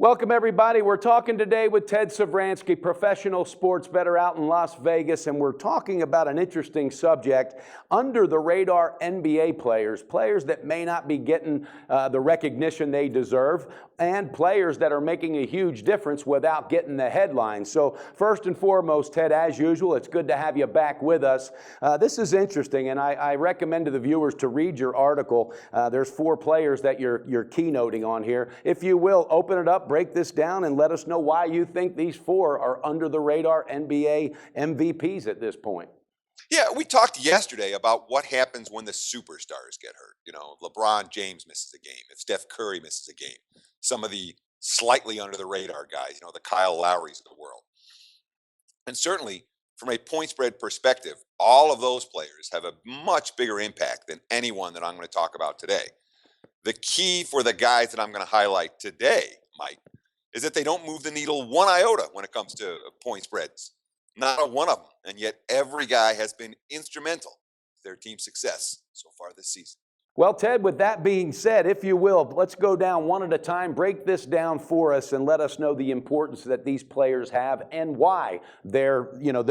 Welcome, everybody. We're talking today with Ted Savransky, professional sports bettor out in Las Vegas, and we're talking about an interesting subject, under-the-radar NBA players that may not be getting the recognition they deserve, and players that are making a huge difference without getting the headlines. So first and foremost, Ted, as usual, it's good to have you back with us. This is interesting, and I recommend to the viewers to read your article. There's 4 players that you're keynoting on here. If you will, open it up, break this down, and let us know why you think these 4 are under-the-radar NBA MVPs at this point. Yeah, we talked yesterday about what happens when the superstars get hurt. You know, LeBron James misses a game, if Steph Curry misses a game, some of the slightly under the radar guys, you know, the Kyle Lowrys of the world. And certainly, from a point spread perspective, all of those players have a much bigger impact than anyone that I'm going to talk about today. The key for the guys that I'm going to highlight today, Mike, is that they don't move the needle one iota when it comes to point spreads. Not a one of them. And yet every guy has been instrumental to their team's success so far this season. Well, Ted, with that being said, if you will, let's go down one at a time, break this down for us, and let us know the importance that these players have and why their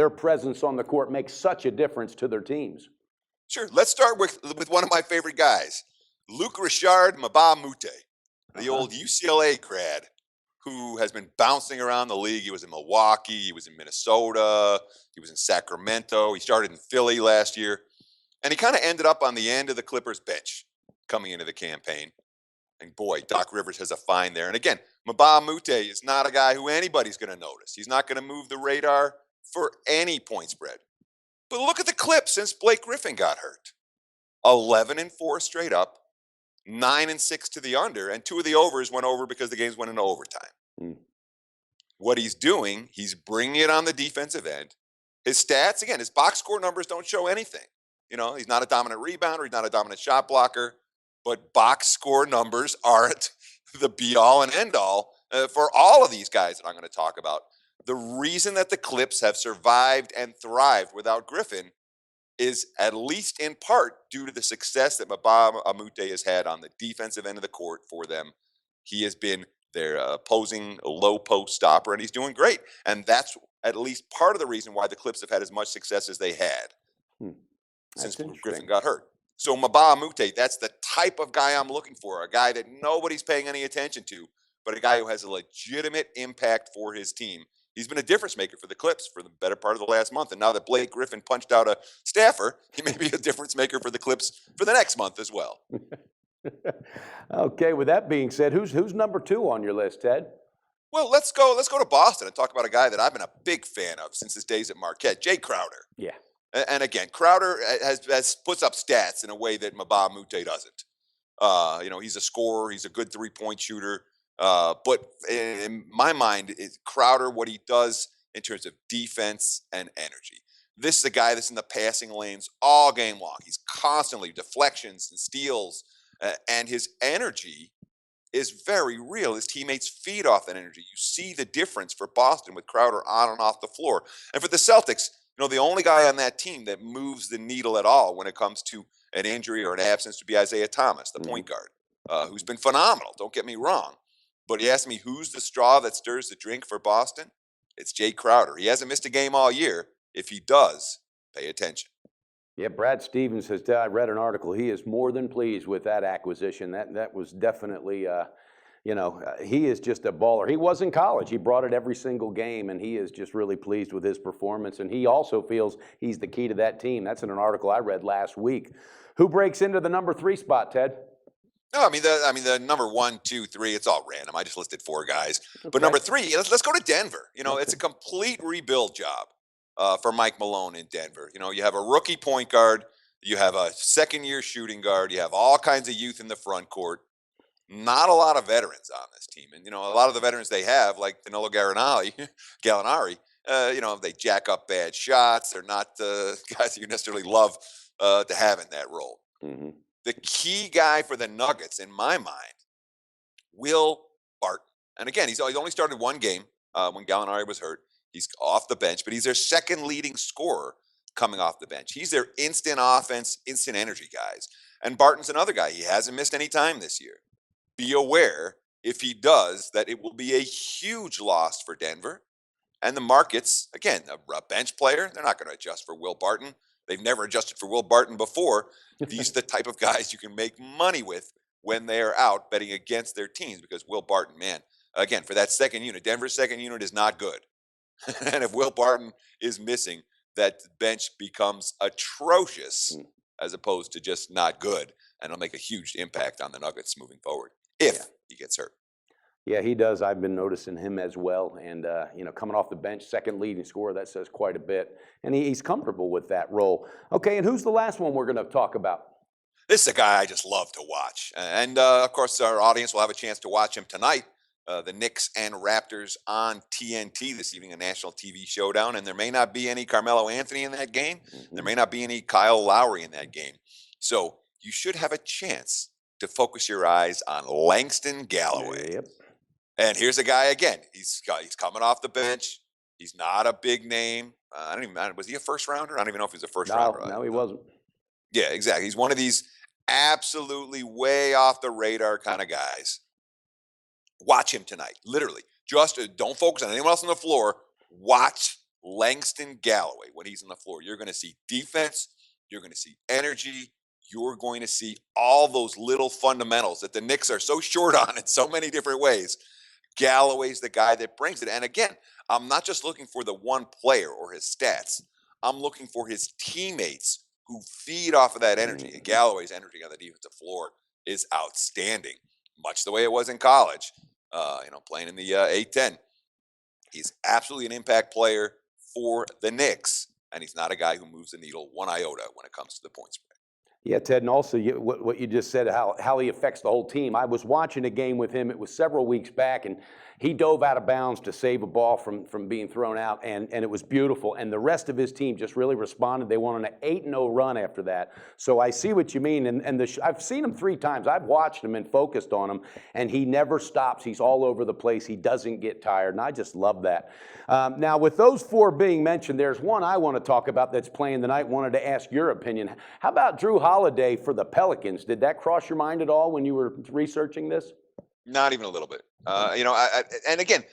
presence on the court makes such a difference to their teams. Sure. Let's start with one of my favorite guys, Luc Richard Mbah a Moute, the old UCLA grad who has been bouncing around the league. He was in Milwaukee, he was in Minnesota, he was in Sacramento, he started in Philly last year, and he kind of ended up on the end of the Clippers bench coming into the campaign. And boy, Doc Rivers has a find there. And again, Mbah a Moute is not a guy who anybody's going to notice. He's not going to move the radar for any point spread. But look at the Clips since Blake Griffin got hurt. 11-4 straight up, 9-6 to the under, and 2 of the overs went over because the games went into overtime. What he's doing, he's bringing it on the defensive end. His stats, again, his box score numbers don't show anything. You know, he's not a dominant rebounder, he's not a dominant shot blocker, but box score numbers aren't the be-all and end-all for all of these guys that I'm going to talk about. The reason that the Clips have survived and thrived without Griffin is at least in part due to the success that Mbah a Moute has had on the defensive end of the court for them. He has been their opposing low post stopper, and he's doing great. And that's at least part of the reason why the Clips have had as much success as they had since Griffin got hurt. So Mbah a Moute, that's the type of guy I'm looking for, a guy that nobody's paying any attention to, but a guy who has a legitimate impact for his team. He's been a difference maker for the Clips for the better part of the last month. And now that Blake Griffin punched out a staffer, he may be a difference maker for the Clips for the next month as well. Okay, with that being said, who's number 2 on your list, Ted? Well, let's go to Boston and talk about a guy that I've been a big fan of since his days at Marquette, Jay Crowder. Yeah. And again, Crowder has puts up stats in a way that Mbah a Moute doesn't. You know, he's a scorer, he's a good 3-point shooter. But in my mind, Crowder, what he does in terms of defense and energy. This is a guy that's in the passing lanes all game long. He's constantly deflections and steals, and his energy is very real. His teammates feed off that energy. You see the difference for Boston with Crowder on and off the floor. And for the Celtics, you know, the only guy on that team that moves the needle at all when it comes to an injury or an absence would be Isaiah Thomas, the point guard, who's been phenomenal. Don't get me wrong. But you ask me who's the straw that stirs the drink for Boston? It's Jay Crowder. He hasn't missed a game all year. If he does, pay attention. Yeah, Brad Stevens has. I read an article. He is more than pleased with that acquisition. That was definitely, he is just a baller. He was in college. He brought it every single game, and he is just really pleased with his performance. And he also feels he's the key to that team. That's in an article I read last week. Who breaks into the number 3 spot, Ted? No, the number 1, 2, 3, it's all random. I just listed 4 guys. Okay. But number 3, let's go to Denver. You know, It's a complete rebuild job for Mike Malone in Denver. You know, you have a rookie point guard, you have a second-year shooting guard, you have all kinds of youth in the front court. Not a lot of veterans on this team. And, you know, a lot of the veterans they have, like Danilo Gallinari, they jack up bad shots. They're not the guys that you necessarily love to have in that role. Mm-hmm. The key guy for the Nuggets, in my mind, Will Barton. And again, he's only started 1 game when Gallinari was hurt. He's off the bench, but he's their second leading scorer coming off the bench. He's their instant offense, instant energy guys. And Barton's another guy. He hasn't missed any time this year. Be aware if he does, that it will be a huge loss for Denver. And the markets, again, a bench player, they're not going to adjust for Will Barton. They've never adjusted for Will Barton before. These are the type of guys you can make money with when they are out betting against their teams, because Will Barton, man, again, for that second unit, Denver's second unit is not good. And if Will Barton is missing, that bench becomes atrocious as opposed to just not good. And it'll make a huge impact on the Nuggets moving forward if he gets hurt. Yeah, he does. I've been noticing him as well. And, coming off the bench, second leading scorer, that says quite a bit. And he's comfortable with that role. Okay, and who's the last one we're going to talk about? This is a guy I just love to watch. And of course, our audience will have a chance to watch him tonight. The Knicks and Raptors on TNT this evening, a national TV showdown. And there may not be any Carmelo Anthony in that game. There may not be any Kyle Lowry in that game. So you should have a chance to focus your eyes on Langston Galloway. Yep. And here's a guy again. He's coming off the bench. He's not a big name. I don't even know. Was he a first rounder? I don't even know if he's a first rounder. No, he wasn't. Yeah, exactly. He's one of these absolutely way off the radar kind of guys. Watch him tonight. Literally. Just don't focus on anyone else on the floor. Watch Langston Galloway when he's on the floor. You're going to see defense. You're going to see energy. You're going to see all those little fundamentals that the Knicks are so short on in so many different ways. Galloway's the guy that brings it. And again, I'm not just looking for the one player or his stats. I'm looking for his teammates who feed off of that energy. And Galloway's energy on the defensive floor is outstanding, much the way it was in college, playing in the A-10. He's absolutely an impact player for the Knicks, and he's not a guy who moves the needle one iota when it comes to the point spread. Yeah, Ted, and also what you just said, how he affects the whole team. I was watching a game with him. It was several weeks back, and he dove out of bounds to save a ball from being thrown out, and it was beautiful. And the rest of his team just really responded. They went on an 8-0 run after that. So I see what you mean, and I've seen him 3 times. I've watched him and focused on him, and he never stops. He's all over the place. He doesn't get tired, and I just love that. Now, with those 4 being mentioned, there's one I want to talk about that's playing tonight. Wanted to ask your opinion. How about Drew Holiday for the Pelicans? Did that cross your mind at all when you were researching this? Not even a little bit. And again,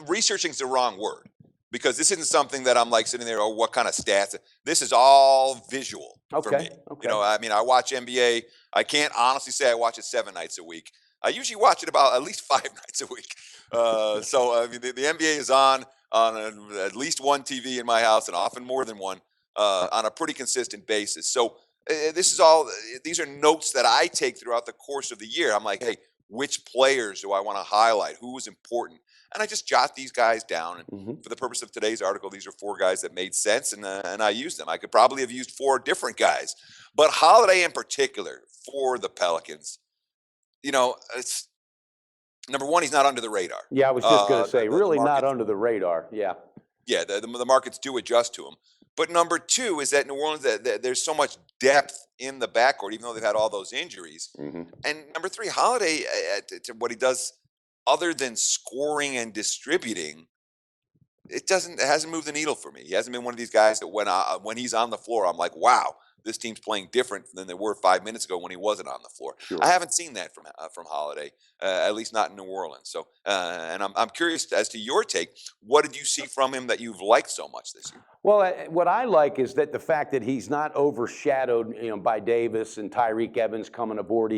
researching is the wrong word, because this isn't something that I'm like sitting there, what kind of stats. This is all visual for me. Okay. I watch NBA. I can't honestly say I watch it 7 nights a week. I usually watch it about at least 5 nights a week. The NBA is on at least one TV in my house, and often more than one, on a pretty consistent basis. So these are notes that I take throughout the course of the year. I'm like, hey, which players do I want to highlight? Who was important? And I just jot these guys down. And for the purpose of today's article, these are 4 guys that made sense, and I used them. I could probably have used 4 different guys, but Holiday in particular for the Pelicans, it's number one, he's not under the radar. Yeah, I was just going to say, really not under the radar. Yeah. Yeah, the markets do adjust to him. But number 2 is that New Orleans, there's so much depth in the backcourt, even though they've had all those injuries. And number 3, Holiday, to what he does other than scoring and distributing, it hasn't moved the needle for me. He hasn't been one of these guys that when he's on the floor, I'm like, wow, this team's playing different than they were 5 minutes ago when he wasn't on the floor. Sure. I haven't seen that from Holiday, at least not in New Orleans. So, and I'm curious as to your take. What did you see from him that you've liked so much this year? Well, what I like is that the fact that he's not overshadowed, by Davis and Tyreek Evans coming aboard.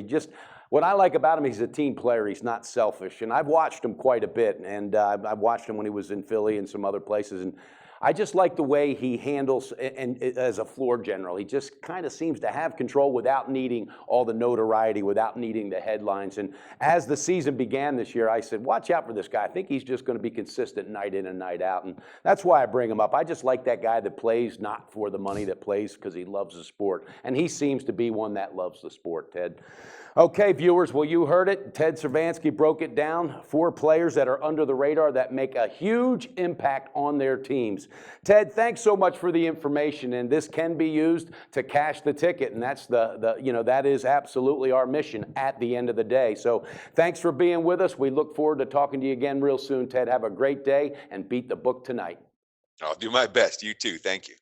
What I like about him, he's a team player. He's not selfish, and I've watched him quite a bit, and I've watched him when he was in Philly and some other places, and I just like the way he handles and as a floor general. He just kind of seems to have control without needing all the notoriety, without needing the headlines. And as the season began this year, I said, watch out for this guy. I think he's just going to be consistent night in and night out. And that's why I bring him up. I just like that guy that plays not for the money, that plays because he loves the sport. And he seems to be one that loves the sport, Ted. Okay, viewers, well, you heard it. Ted Cervanski broke it down. 4 players that are under the radar that make a huge impact on their teams. Ted, thanks so much for the information, and this can be used to cash the ticket, and that's that is absolutely our mission at the end of the day. So thanks for being with us. We look forward to talking to you again real soon, Ted. Have a great day, and beat the book tonight. I'll do my best. You too. Thank you.